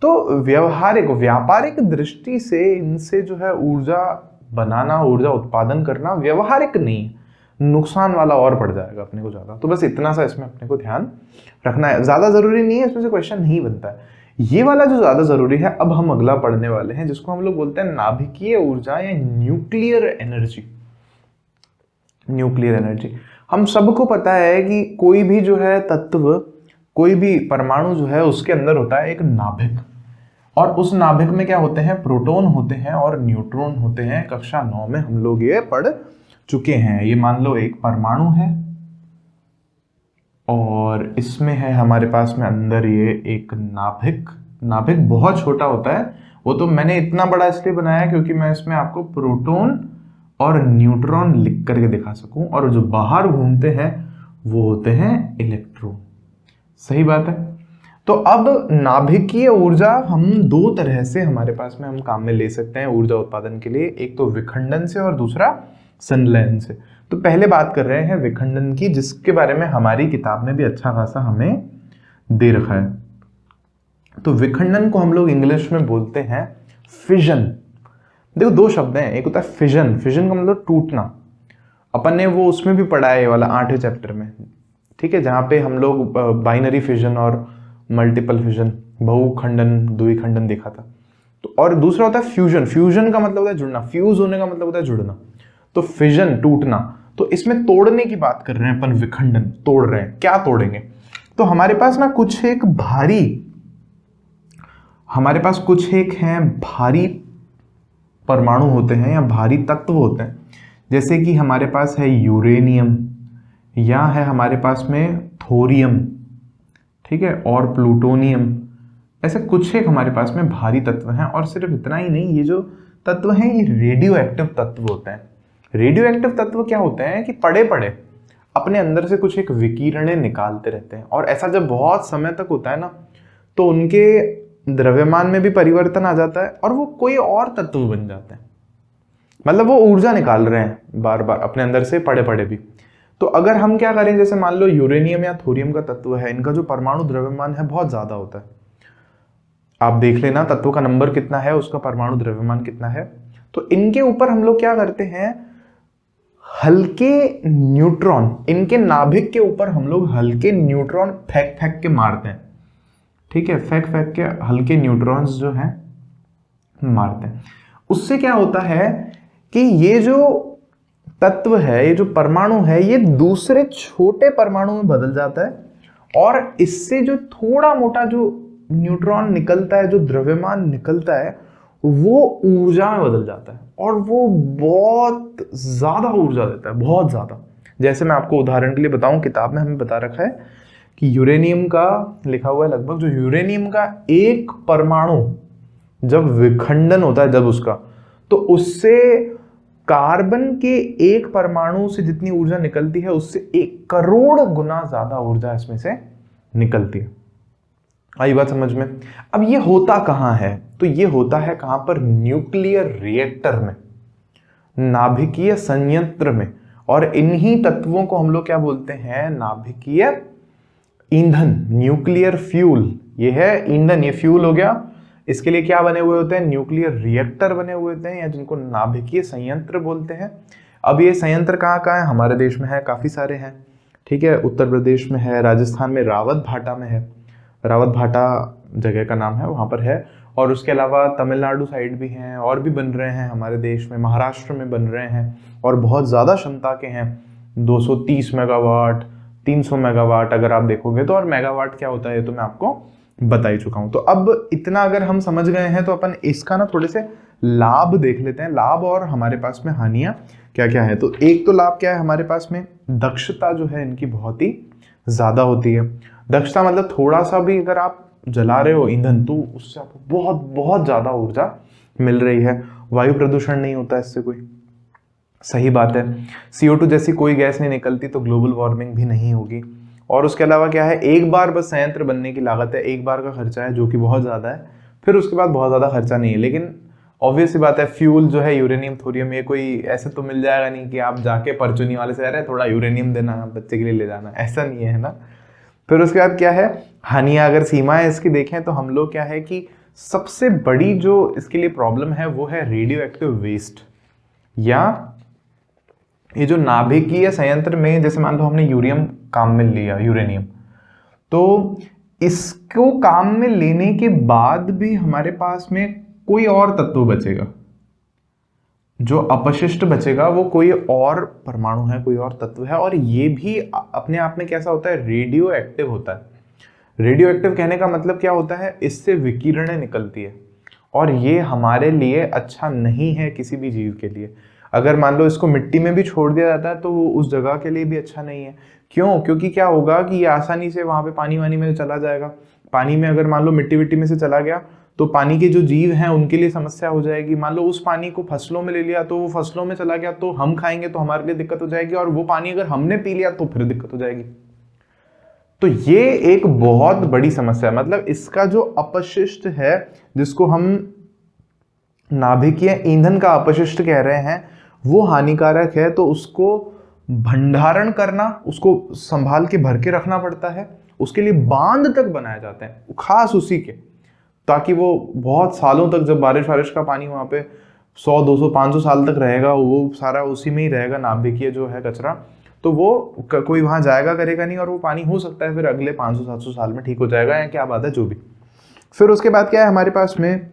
तो व्यापारिक दृष्टि से इनसे जो है ऊर्जा बनाना, ऊर्जा उत्पादन करना व्यवहारिक नहीं है, नुकसान वाला और पड़ जाएगा अपने को ज्यादा। तो बस इतना सा इसमें अपने को ध्यान रखना है, ज्यादा जरूरी नहीं है, इसमें से क्वेश्चन नहीं बनता है। ये वाला जो ज्यादा जरूरी है, अब हम अगला पढ़ने वाले हैं, जिसको हम लोग बोलते हैं नाभिकीय ऊर्जा या न्यूक्लियर एनर्जी। न्यूक्लियर एनर्जी, हम सबको पता है कि कोई भी जो है तत्व, कोई भी परमाणु जो है उसके अंदर होता है एक नाभिक, और उस नाभिक में क्या होते हैं, प्रोटॉन होते हैं और न्यूट्रॉन होते हैं। कक्षा 9 में हम लोग ये पढ़ चुके हैं। ये मान लो एक परमाणु है और इसमें है हमारे पास में अंदर ये एक नाभिक। नाभिक बहुत छोटा होता है, वो तो मैंने इतना बड़ा इसलिए बनाया क्योंकि मैं इसमें आपको प्रोटॉन और न्यूट्रॉन लिख करके दिखा सकूं, और जो बाहर घूमते हैं वो होते हैं इलेक्ट्रॉन। सही बात है। तो अब नाभिकीय ऊर्जा हम दो तरह से हमारे पास में हम काम में ले सकते हैं ऊर्जा उत्पादन के लिए, एक तो विखंडन से और दूसरा संलयन से। तो पहले बात कर रहे हैं विखंडन की, जिसके बारे में हमारी किताब में भी अच्छा खासा हमें दे रखा है। तो विखंडन को हम लोग इंग्लिश में बोलते हैं फिजन। देखो दो शब्द हैं, एक होता है फिजन, फिजन का मतलब टूटना। अपन ने वो उसमें भी पढ़ा है, ये वाला 8वें चैप्टर में, ठीक है, जहां पे हम लोग बाइनरी फिजन और मल्टीपल फिजन, बहुखंडन द्विखंडन देखा था। तो और दूसरा होता है फ्यूजन। फ्यूजन का मतलब होता है जुड़ना, फ्यूज होने का मतलब होता है जुड़ना। तो फिजन टूटना, तो इसमें तोड़ने की बात कर रहे हैं अपन, विखंडन तोड़ रहे हैं। क्या तोड़ेंगे, तो हमारे पास ना कुछ एक भारी परमाणु होते हैं या भारी तत्व होते हैं, जैसे कि हमारे पास है यूरेनियम, या है हमारे पास में थोरियम, ठीक है, और प्लूटोनियम। ऐसे कुछ एक हमारे पास में भारी तत्व हैं। और सिर्फ इतना ही नहीं, ये जो तत्व हैं ये रेडियो एक्टिव तत्व होते हैं। रेडियो एक्टिव तत्व क्या होते हैं कि पड़े पड़े अपने अंदर से कुछ एक विकिरणें निकालते रहते हैं, और ऐसा जब बहुत समय तक होता है ना, तो उनके द्रव्यमान में भी परिवर्तन आ जाता है और वो कोई और तत्व बन जाते हैं। मतलब वो ऊर्जा निकाल रहे हैं बार बार अपने अंदर से पड़े पड़े भी। तो अगर हम क्या करें, जैसे मान लो यूरेनियम या थोरियम का तत्व है, इनका जो परमाणु द्रव्यमान है बहुत ज्यादा होता है। आप देख लेना तत्व का नंबर कितना है, उसका परमाणु द्रव्यमान कितना है। तो इनके ऊपर हम लोग क्या करते हैं, हल्के न्यूट्रॉन, इनके नाभिक के ऊपर हम लोग हल्के न्यूट्रॉन फेंक फेंक के मारते हैं, ठीक है, फेंक फेंक के हल्के न्यूट्रॉन्स जो हैं मारते हैं। उससे क्या होता है कि ये जो तत्व है, ये जो परमाणु है, ये दूसरे छोटे परमाणु में बदल जाता है, और इससे जो थोड़ा मोटा जो न्यूट्रॉन निकलता है, जो द्रव्यमान निकलता है, वो ऊर्जा में बदल जाता है, और वो बहुत ज्यादा ऊर्जा देता है, बहुत ज्यादा। जैसे मैं आपको उदाहरण के लिए बताऊं, किताब में हमें बता रखा है कि यूरेनियम का लिखा हुआ है लगभग, जो यूरेनियम का एक परमाणु जब विखंडन होता है जब उसका, तो उससे कार्बन के एक परमाणु से जितनी ऊर्जा निकलती है, उससे 1 करोड़ गुना ज्यादा ऊर्जा इसमें से निकलती है। आई बात समझ में। अब ये होता कहां है, तो ये होता है कहां पर, न्यूक्लियर रिएक्टर में, नाभिकीय संयंत्र में। और इन्हीं तत्वों को हम लोग क्या बोलते हैं, नाभिकीय ईंधन, न्यूक्लियर फ्यूल। ये है ईंधन, ये फ्यूल हो गया। इसके लिए क्या बने हुए होते हैं, न्यूक्लियर रिएक्टर बने हुए होते हैं, या जिनको नाभिकीय संयंत्र बोलते हैं। अब ये संयंत्र कहाँ कहाँ है, हमारे देश में है, काफी सारे हैं, ठीक है। उत्तर प्रदेश में है, राजस्थान में रावत भाटा में है, रावत भाटा जगह का नाम है, वहां पर है। और उसके अलावा तमिलनाडु साइड भी हैं, और भी बन रहे हैं हमारे देश में, महाराष्ट्र में बन रहे हैं, और बहुत ज़्यादा क्षमता के हैं, 230 मेगावाट, 300 मेगावाट अगर आप देखोगे तो। और मेगावाट क्या होता है ये तो मैं आपको बता ही चुका हूँ। तो अब इतना अगर हम समझ गए हैं, तो अपन इसका ना थोड़े से लाभ देख लेते हैं, लाभ और हमारे पास में हानियां क्या क्या है। तो एक तो लाभ क्या है हमारे पास में, दक्षता जो है इनकी बहुत ही ज्यादा होती है। दक्षता मतलब थोड़ा सा भी अगर आप जला रहे हो ईंधन, तो उससे आपको बहुत बहुत ज्यादा ऊर्जा मिल रही है। वायु प्रदूषण नहीं होता इससे कोई, सही बात है। CO2 जैसी कोई गैस नहीं निकलती, तो ग्लोबल वार्मिंग भी नहीं होगी। और उसके अलावा क्या है, एक बार बस संयंत्र बनने की लागत है, एक बार का खर्चा है, जो कि बहुत ज्यादा है। फिर उसके बाद बहुत ज्यादा खर्चा नहीं है। लेकिन ऑब्वियस सी बात है, फ्यूल जो है यूरेनियम थोरियम, ये कोई ऐसे तो मिल जाएगा नहीं कि आप जाके परचूनी वाले से, अरे थोड़ा यूरेनियम देना बच्चे के लिए ले जाना, ऐसा नहीं है ना। फिर उसके बाद क्या है, हानियां अगर सीमाएं इसकी देखें तो हम लोग क्या है कि सबसे बड़ी जो इसके लिए प्रॉब्लम है वो है रेडियो एक्टिव वेस्ट, या ये जो नाभिकीय संयंत्र में जैसे मान लो हमने यूरियम काम में लिया, यूरेनियम, तो इसको काम में लेने के बाद भी हमारे पास में कोई और तत्व बचेगा, जो अपशिष्ट बचेगा वो कोई और परमाणु है, कोई और तत्व है, और ये भी अपने आप में कैसा होता है, रेडियो एक्टिव होता है। रेडियो एक्टिव कहने का मतलब क्या होता है, इससे विकिरणें निकलती है और ये हमारे लिए अच्छा नहीं है किसी भी जीव के लिए। अगर मान लो इसको मिट्टी में भी छोड़ दिया जाता है तो वो उस जगह के लिए भी अच्छा नहीं है। क्यों? क्योंकि क्या होगा कि ये आसानी से वहां पे पानी वानी में चला जाएगा। पानी में अगर मान लो मिट्टी विट्टी में से चला गया तो पानी के जो जीव हैं उनके लिए समस्या हो जाएगी। मान लो उस पानी को फसलों में ले लिया तो वो फसलों में चला गया तो हम खाएंगे तो हमारे लिए दिक्कत हो जाएगी, और वो पानी अगर हमने पी लिया तो फिर दिक्कत हो जाएगी। तो ये एक बहुत बड़ी समस्या है। मतलब इसका जो अपशिष्ट है, जिसको हम नाभिकीय ईंधन का अपशिष्ट कह रहे हैं, वो हानिकारक है। तो उसको भंडारण करना, उसको संभाल के भर के रखना पड़ता है। उसके लिए बांध तक बनाए जाते हैं खास उसी के, ताकि वो बहुत सालों तक, जब बारिश वारिश का पानी वहाँ पे 100, 200, 500 साल तक रहेगा, वो सारा उसी में ही रहेगा, नाभिकीय जो है कचरा, तो वो कोई वहाँ जाएगा करेगा नहीं, और वो पानी हो सकता है फिर अगले 500-700 साल में ठीक हो जाएगा, या क्या बात है, जो भी। फिर उसके बाद क्या है, हमारे पास में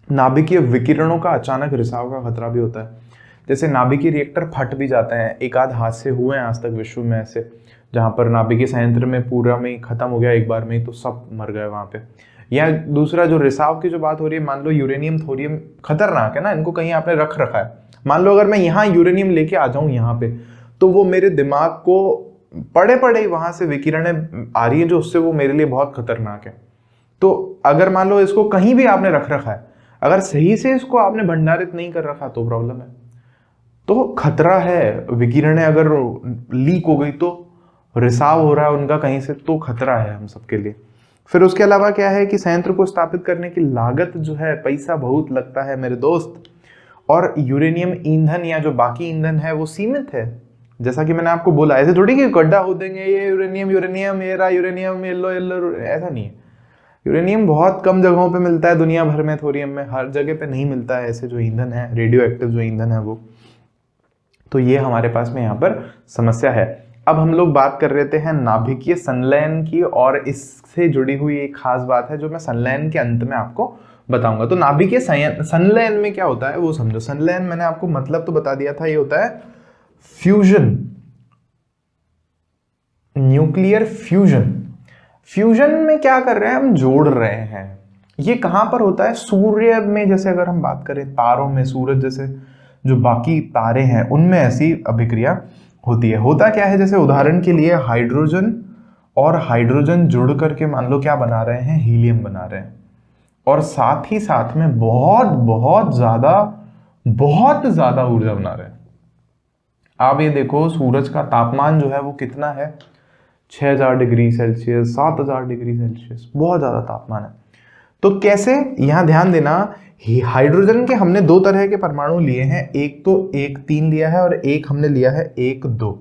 नाभिकीय विकिरणों का अचानक रिसाव का खतरा भी होता है। जैसे नाभिकीय रिएक्टर फट भी जाते हैं, एक आध हादसे हुए हैं आज तक विश्व में ऐसे, जहाँ पर नाभिकीय संयंत्र में पूरा में खत्म हो गया एक बार में ही, तो सब मर गए वहाँ पे। या दूसरा जो रिसाव की जो बात हो रही है, मान लो यूरेनियम थोरियम खतरनाक है ना, इनको कहीं आपने रख रखा है। मान लो अगर मैं यहाँ यूरेनियम लेके आ जाऊँ यहाँ पे, तो वो मेरे दिमाग को पड़े पड़े वहां से विकिरणें आ रही है जो उससे वो मेरे लिए बहुत खतरनाक है। तो अगर मान लो इसको कहीं भी आपने रख रखा है, अगर सही से इसको आपने भंडारित नहीं कर रखा तो प्रॉब्लम है, तो खतरा है। विकिरणें अगर लीक हो गई तो, रिसाव हो रहा है उनका कहीं से, तो खतरा है हम सबके लिए। फिर उसके अलावा क्या है कि संयंत्र को स्थापित करने की लागत जो है, पैसा बहुत लगता है मेरे दोस्त, और यूरेनियम ईंधन या जो बाकी ईंधन है वो सीमित है। जैसा कि मैंने आपको बोला, ऐसे थोड़ी कि गड्ढा हो देंगे ये यूरेनियम ये रहा यूरेनियम, येलो, ऐसा नहीं है। यूरेनियम बहुत कम जगहों पे मिलता है दुनिया भर में, थोरियम में हर जगह पे नहीं मिलता है ऐसे जो ईंधन है, रेडियो एक्टिव जो ईंधन है वो। तो ये हमारे पास में यहाँ पर समस्या है। अब हम लोग बात कर रहे थे नाभिकीय संलयन की, और इससे जुड़ी हुई एक खास बात है जो मैं संलयन के अंत में आपको बताऊंगा। तो नाभिकीय संलयन में क्या होता है वो समझो। संलयन मैंने आपको मतलब तो बता दिया था, ये होता है फ्यूजन, न्यूक्लियर फ्यूजन। फ्यूजन में क्या कर रहे हैं, हम जोड़ रहे हैं। ये कहां पर होता है, सूर्य में। जैसे अगर हम बात करें तारों में, सूरज जैसे जो बाकी तारे हैं उनमें ऐसी अभिक्रिया होती है। होता क्या है, जैसे उदाहरण के लिए हाइड्रोजन और हाइड्रोजन जुड़ करके मान लो क्या बना रहे हैं, हीलियम बना रहे हैं, और साथ ही साथ में बहुत बहुत ज्यादा ऊर्जा बना रहे हैं। आप ये देखो, सूरज का तापमान जो है वो कितना है, 6000 डिग्री सेल्सियस, 7000 डिग्री सेल्सियस, बहुत ज्यादा तापमान है। तो कैसे, यहां ध्यान देना, हाइड्रोजन के हमने दो तरह के परमाणु लिए हैं, एक तो 1-3 लिया है और एक हमने लिया है 1-2,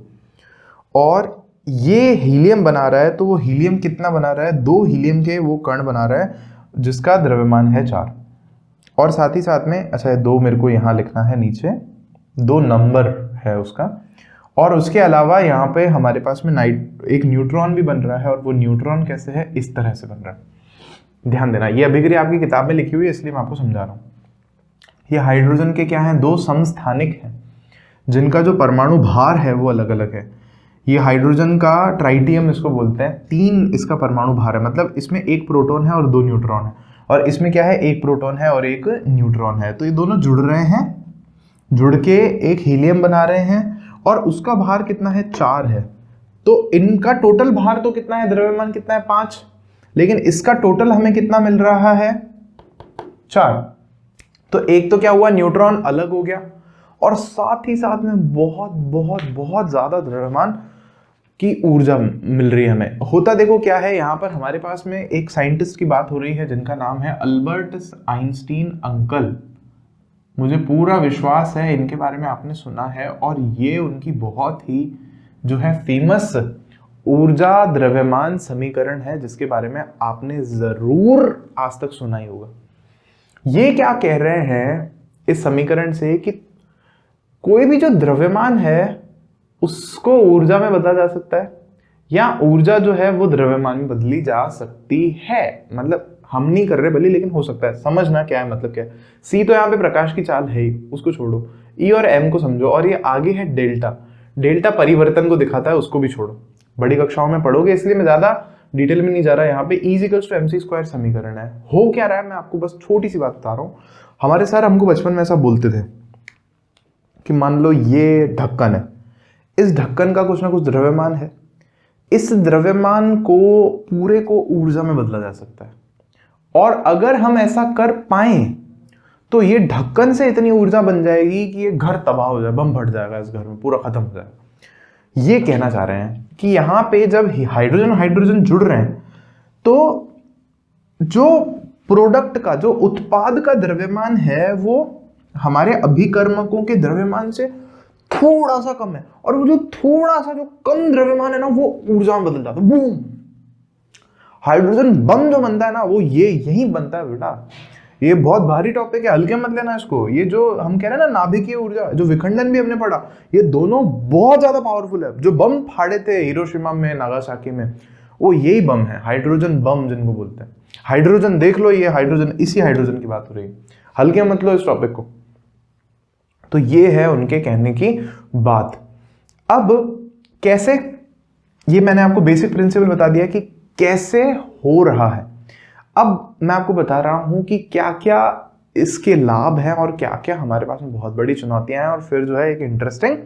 और ये हीलियम बना रहा है। तो वो हीलियम कितना बना रहा है, 2 हीलियम के वो कण बना रहा है जिसका द्रव्यमान है 4, और साथ ही साथ में, अच्छा 2 मेरे को यहाँ लिखना है नीचे, 2 नंबर है उसका। और उसके अलावा यहाँ पे हमारे पास में एक न्यूट्रॉन भी बन रहा है, और वो न्यूट्रॉन कैसे है, इस तरह से बन रहा है। ध्यान देना, ये अभिक्रिया आपकी किताब में लिखी हुई है इसलिए मैं आपको समझा रहा हूँ। ये हाइड्रोजन के क्या हैं, 2 समस्थानिक हैं जिनका जो परमाणु भार है वो अलग अलग है। ये हाइड्रोजन का ट्राइटियम इसको बोलते हैं, 3 इसका परमाणु भार है, मतलब इसमें 1 प्रोटॉन है और 2 न्यूट्रॉन है, और इसमें क्या है, 1 प्रोटॉन है और 1 न्यूट्रॉन है। तो ये दोनों जुड़ रहे हैं, जुड़ के एक हीलियम बना रहे हैं, और उसका भार कितना है, 4 है। तो इनका टोटल भार तो कितना है, द्रव्यमान कितना है, 5, लेकिन इसका टोटल हमें कितना मिल रहा है, 4। तो एक तो क्या हुआ, न्यूट्रॉन अलग हो गया, और साथ ही साथ में बहुत बहुत बहुत ज्यादा द्रव्यमान की ऊर्जा मिल रही है हमें। होता देखो क्या है, यहाँ पर हमारे पास में एक साइंटिस्ट की बात हो रही है जिनका नाम है अल्बर्ट आइंस्टीन अंकल। मुझे पूरा विश्वास है इनके बारे में आपने सुना है, और ये उनकी बहुत ही जो है फेमस ऊर्जा द्रव्यमान समीकरण है जिसके बारे में आपने जरूर आज तक सुना ही होगा। ये क्या कह रहे हैं इस समीकरण से कि कोई भी जो द्रव्यमान है उसको ऊर्जा में बदला जा सकता है, या ऊर्जा जो है वो द्रव्यमान में बदली जा सकती है। मतलब हम नहीं कर रहे भले, लेकिन हो सकता है। समझना क्या है, मतलब क्या है। सी तो यहाँ पे प्रकाश की चाल है ही, उसको छोड़ो। ई और एम को समझो, और ये आगे है डेल्टा। डेल्टा परिवर्तन को दिखाता है, उसको भी छोड़ो, बड़ी कक्षाओं में पढ़ोगे, इसलिए मैं ज्यादा डिटेल में नहीं जा रहा। यहाँ पे E = mc² समीकरण है। हो क्या रहा है, मैं आपको बस छोटी सी बात बता रहा हूँ। हमारे सर हमको बचपन में ऐसा बोलते थे कि मान लो ये ढक्कन है, इस ढक्कन का कुछ ना कुछ द्रव्यमान है, इस द्रव्यमान को पूरे को ऊर्जा में बदला जा सकता है, और अगर हम ऐसा कर पाए तो ये ढक्कन से इतनी ऊर्जा बन जाएगी कि ये घर तबाह हो जाए, बम फट जाएगा, इस घर में पूरा खत्म हो जाएगा। ये कहना चाह रहे हैं कि यहां पे जब हाइड्रोजन हाइड्रोजन जुड़ रहे हैं तो जो प्रोडक्ट का, जो उत्पाद का द्रव्यमान है वो हमारे अभिकर्मकों के द्रव्यमान से थोड़ा सा कम है, और वो जो थोड़ा सा जो कम द्रव्यमान है ना वो ऊर्जा में बदल जाता है। बूम, हाइड्रोजन बम जो बनता है ना वो ये यही बनता है बेटा। ये बहुत भारी टॉपिक है, हल्के मत लेना इसको। ये जो हम कह रहे हैं ना नाभिकीय ऊर्जा, जो विखंडन भी हमने पढ़ा, ये दोनों बहुत ज्यादा पावरफुल है। जो बम फाड़े थे हिरोशिमा में, नागासाकी में, वो यही बम है, हाइड्रोजन बम जिनको बोलते हैं। हाइड्रोजन देख लो, ये हाइड्रोजन, इसी हाइड्रोजन की बात हो रही है, हल्के मत लो इस टॉपिक को। तो ये है उनके कहने की बात। अब कैसे, ये मैंने आपको बेसिक प्रिंसिपल बता दिया कि कैसे हो रहा है। अब मैं आपको बता रहा हूं कि क्या क्या इसके लाभ हैं और क्या क्या हमारे पास में बहुत बड़ी चुनौतियां हैं, और फिर जो है एक इंटरेस्टिंग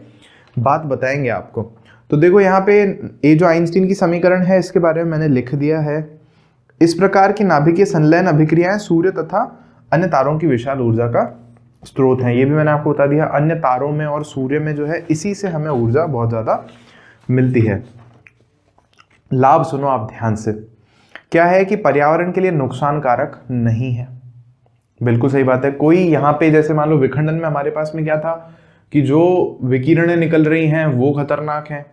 बात बताएंगे आपको। तो देखो यहाँ पे ये जो आइंस्टीन की समीकरण है इसके बारे में मैंने लिख दिया है। इस प्रकार की नाभिकीय संलयन अभिक्रियाएं सूर्य तथा अन्य तारों की विशाल ऊर्जा का स्रोत हैं। ये भी मैंने आपको बता दिया। अन्य तारों में और सूर्य में जो है इसी से हमें ऊर्जा बहुत ज्यादा मिलती है। लाभ सुनो आप ध्यान से। क्या है कि पर्यावरण के लिए नुकसान कारक नहीं है। बिल्कुल सही बात है। कोई यहाँ पे जैसे मान लो विखंडन में हमारे पास में क्या था कि जो विकिरणें निकल रही हैं वो खतरनाक हैं,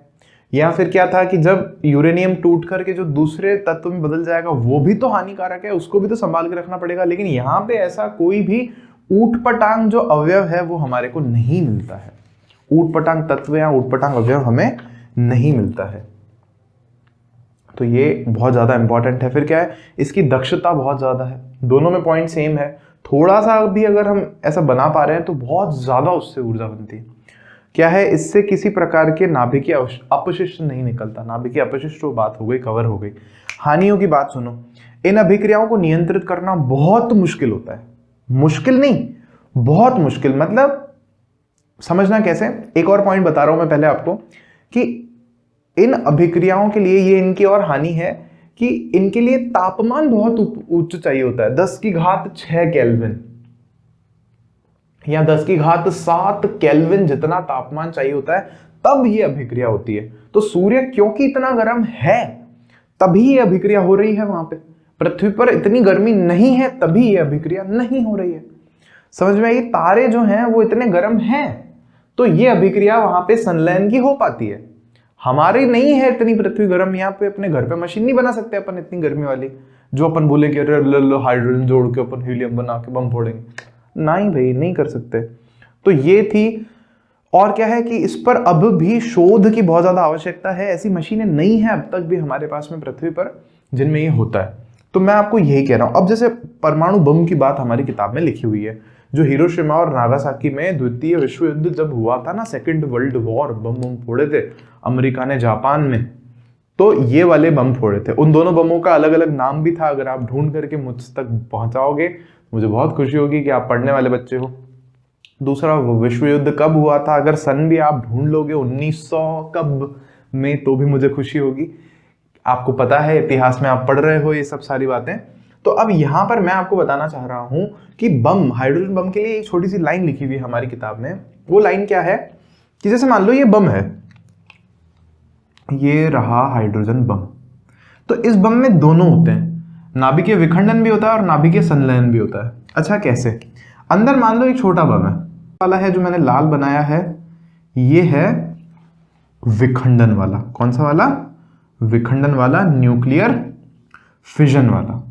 या फिर क्या था कि जब यूरेनियम टूट करके जो दूसरे तत्व में बदल जाएगा वो भी तो हानिकारक है, उसको भी तो संभाल के रखना पड़ेगा। लेकिन यहाँ पे ऐसा कोई भी ऊटपटांग जो अवयव है वो हमारे को नहीं मिलता है। ऊटपटांग तत्व या ऊटपटांग अवयव हमें नहीं मिलता है। तो ये बहुत ज्यादा इंपॉर्टेंट है। फिर क्या है, इसकी दक्षता बहुत ज्यादा है। दोनों में पॉइंट सेम है। थोड़ा सा भी अगर हम ऐसा बना पा रहे हैं तो बहुत ज्यादा उससे ऊर्जा बनती है। क्या है, इससे किसी प्रकार के नाभिकीय अपशिष्ट नहीं निकलता। नाभिकीय अपशिष्ट वो बात हो गई, कवर हो गई। हानियों की बात सुनो। इन अभिक्रियाओं को नियंत्रित करना बहुत मुश्किल होता है। मुश्किल नहीं, बहुत मुश्किल। मतलब समझना कैसे, एक और पॉइंट बता रहा हूं मैं पहले आपको कि इन अभिक्रियाओं के लिए ये इनकी और हानि है कि इनके लिए तापमान बहुत उच्च चाहिए होता है। 10⁶ केल्विन या 10�7 केल्विन जितना तापमान चाहिए होता है, तब ये अभिक्रिया होती है। तो सूर्य क्योंकि इतना गर्म है तभी ये अभिक्रिया हो रही है वहां पे। पृथ्वी पर इतनी गर्मी नहीं है तभी ये अभिक्रिया नहीं हो रही है। समझ में आई? तारे जो हैं वो इतने गर्म हैं तो ये अभिक्रिया वहां पे संलयन की हो पाती है। हमारी नहीं है इतनी पृथ्वी गर्म, यहाँ पे अपने घर पे मशीन नहीं बना सकते अपन इतनी गर्मी वाली, जो अपन बोले कि अरे हाइड्रोजन जोड़ के अपन हीलियम बना के बम फोड़ेंगे। नहीं भाई, नहीं कर सकते। तो ये थी। और क्या है कि इस पर अब भी शोध की बहुत ज्यादा आवश्यकता है। ऐसी मशीनें नहीं है अब तक भी हमारे पास में पृथ्वी पर जिनमें ये होता है। तो मैं आपको यही कह रहा हूं। अब जैसे परमाणु बम की बात हमारी किताब में लिखी हुई है, जो हिरोशिमा और नागासाकी में द्वितीय विश्व युद्ध जब हुआ था ना, सेकेंड वर्ल्ड वॉर, बम फोड़े थे अमेरिका ने जापान में, तो ये वाले बम फोड़े थे। उन दोनों बमों का अलग अलग नाम भी था। अगर आप ढूंढ करके मुझ तक पहुंचाओगे मुझे बहुत खुशी होगी कि आप पढ़ने वाले बच्चे हो। दूसरा विश्व युद्ध कब हुआ था, अगर सन भी आप ढूंढ लोगे 1900 कब में, तो भी मुझे खुशी होगी। आपको पता है, इतिहास में आप पढ़ रहे हो ये सब सारी बातें। तो अब यहां पर मैं आपको बताना चाह रहा हूं कि बम, हाइड्रोजन बम के लिए एक छोटी सी लाइन लिखी हुई है हमारी किताब में। वो लाइन क्या है कि जैसे मान लो ये बम है, ये रहा हाइड्रोजन बम। तो इस बम में दोनों होते हैं, नाभिकीय विखंडन भी होता है और नाभिकीय संलयन भी होता है। अच्छा कैसे? अंदर मान लो एक छोटा बम है वाला है, जो मैंने लाल बनाया है, ये है विखंडन वाला। कौन सा वाला? विखंडन वाला, न्यूक्लियर फिजन वाला।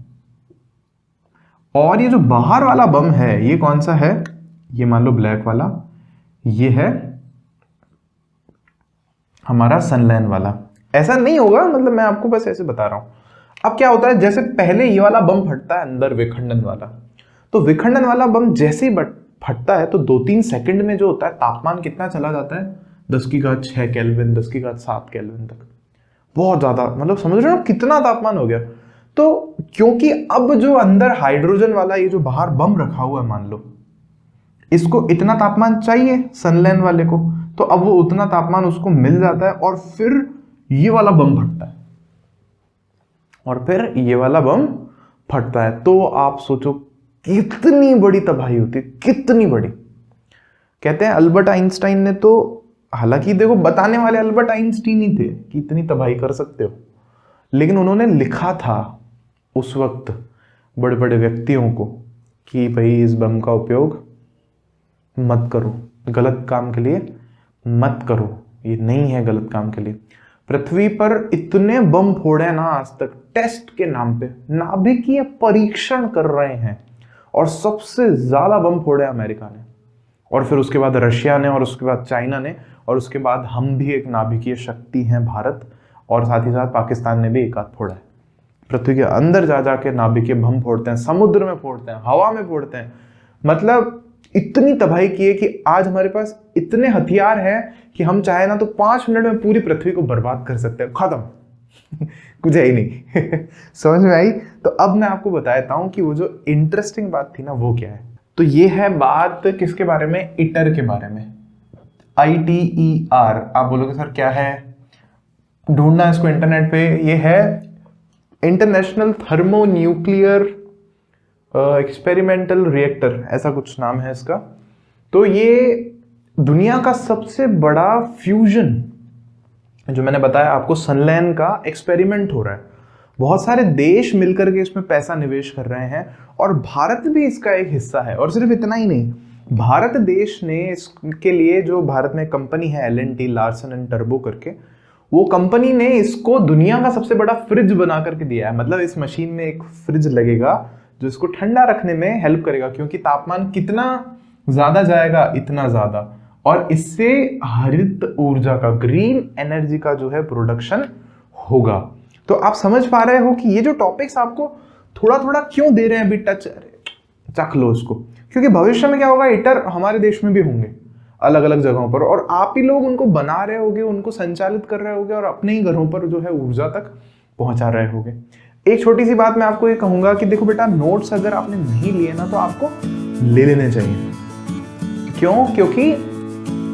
और ये जो बाहर वाला बम है ये कौन सा है? ये मान लो ब्लैक वाला, ये है हमारा सनलैंड वाला। ऐसा नहीं होगा, मतलब मैं आपको बस ऐसे बता रहा हूं। अब क्या होता है, जैसे पहले ये वाला बम फटता है अंदर विखंडन वाला, तो विखंडन वाला बम जैसे ही फटता है तो 2-3 सेकंड में जो होता है तापमान कितना चला जाता है? 10⁶ केल्विन, 10⁷ केल्विन तक। बहुत ज्यादा, मतलब समझ रहे हो कितना तापमान हो गया। तो क्योंकि अब जो अंदर हाइड्रोजन वाला ये जो बाहर बम रखा हुआ है, मान लो इसको इतना तापमान चाहिए सनलैंड वाले को, तो अब वो उतना तापमान उसको मिल जाता है और फिर ये वाला बम फटता है, और फिर ये वाला बम फटता है। तो आप सोचो कितनी बड़ी तबाही होती है, कितनी बड़ी। कहते हैं अल्बर्ट आइंस्टाइन ने तो, हालांकि देखो बताने वाले अल्बर्ट आइंस्टाइन ही थे कि इतनी तबाही कर सकते हो, लेकिन उन्होंने लिखा था उस वक्त बड़े बड़े व्यक्तियों को कि भाई इस बम का उपयोग मत करो, गलत काम के लिए मत करो, ये नहीं है गलत काम के लिए। पृथ्वी पर इतने बम फोड़े ना आज तक, टेस्ट के नाम पे नाभिकीय परीक्षण कर रहे हैं, और सबसे ज्यादा बम फोड़े अमेरिका ने, और फिर उसके बाद रशिया ने, और उसके बाद चाइना ने, और उसके बाद हम भी एक नाभिकीय शक्ति हैं भारत, और साथ ही साथ पाकिस्तान ने भी एक आध फोड़ा है। पृथ्वी के अंदर जा जाके नाभिकीय बम फोड़ते हैं, समुद्र में फोड़ते हैं, हवा में फोड़ते हैं, मतलब इतनी तबाही की है कि आज हमारे पास इतने हथियार हैं कि हम चाहे ना तो 5 मिनट में पूरी पृथ्वी को बर्बाद कर सकते हैं, खत्म कुछ है ही नहीं समझ में आई? तो अब मैं आपको बताता हूं कि वो जो इंटरेस्टिंग बात थी ना वो क्या है। तो ये है बात किसके बारे में? ITER के बारे में। ITER, आप बोलोगे सर क्या है, ढूंढना इसको इंटरनेट पे। ये है international thermo nuclear experimental reactor, ऐसा कुछ नाम है इसका। तो ये दुनिया का सबसे बड़ा फ्यूजन, जो मैंने बताया आपको सनलैंड का एक्सपेरिमेंट हो रहा है। बहुत सारे देश मिलकर के इसमें पैसा निवेश कर रहे हैं, और भारत भी इसका एक हिस्सा है। और सिर्फ इतना ही नहीं, भारत देश ने इसके लिए, जो भारत में कंपनी है L&T, लार्सन एंड टर्बो करके, वो कंपनी ने इसको दुनिया का सबसे बड़ा फ्रिज बना करके दिया है। मतलब इस मशीन में एक फ्रिज लगेगा जो इसको ठंडा रखने में हेल्प करेगा, क्योंकि तापमान कितना ज्यादा जाएगा, इतना ज्यादा, और इससे हरित ऊर्जा का, ग्रीन एनर्जी का जो है प्रोडक्शन होगा। तो आप समझ पा रहे हो कि ये जो टॉपिक्स आपको थोड़ा थोड़ा क्यों दे रहे हैं अभी टच, चख लो उसको, क्योंकि भविष्य में क्या होगा, ITER हमारे देश में भी होंगे अलग अलग जगहों पर, और आप ही लोग उनको बना रहे होगे, उनको संचालित कर रहे होगे, और अपने ही घरों पर जो है ऊर्जा तक पहुंचा रहे होगे। एक छोटी सी बात मैं आपको ये कहूंगा कि देखो बेटा, नोट्स अगर आपने नहीं लिए ना तो आपको ले लेने चाहिए। क्यों? क्योंकि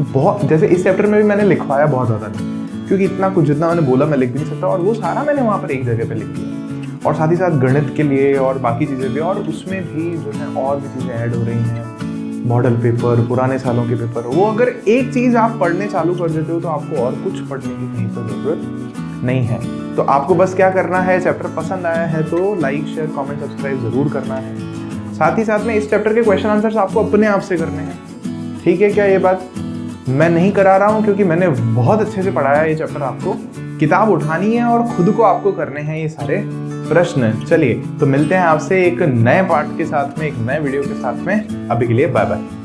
बहुत, जैसे इस चैप्टर में भी मैंने लिखवाया बहुत ज्यादा नहीं, क्योंकि इतना कुछ जितना मैंने बोला मैं लिख भी नहीं सकता, और वो सारा मैंने वहां पर एक जगह पे लिख दिया। और साथ ही साथ गणित के लिए और बाकी चीजें भी, और उसमें भी जो है और भी चीजें ऐड हो रही हैं, मॉडल पेपर, पुराने सालों के पेपर। वो अगर एक चीज आप पढ़ने चालू कर देते हो तो आपको और कुछ पढ़ने की कहीं पर जरूरत नहीं है। तो आपको बस क्या करना है, चैप्टर पसंद आया है तो लाइक, शेयर, कमेंट, सब्सक्राइब जरूर करना है। साथ ही साथ में इस चैप्टर के क्वेश्चन आंसर्स आपको अपने आप से करने हैं, ठीक है क्या? ये बात मैं नहीं करा रहा हूं, क्योंकि मैंने बहुत अच्छे से पढ़ाया ये चैप्टर। आपको किताब उठानी है और खुद को आपको करने हैं ये सारे प्रश्न। चलिए तो मिलते हैं आपसे एक नए पार्ट के साथ में, एक नए वीडियो के साथ में। अभी के लिए बाय बाय।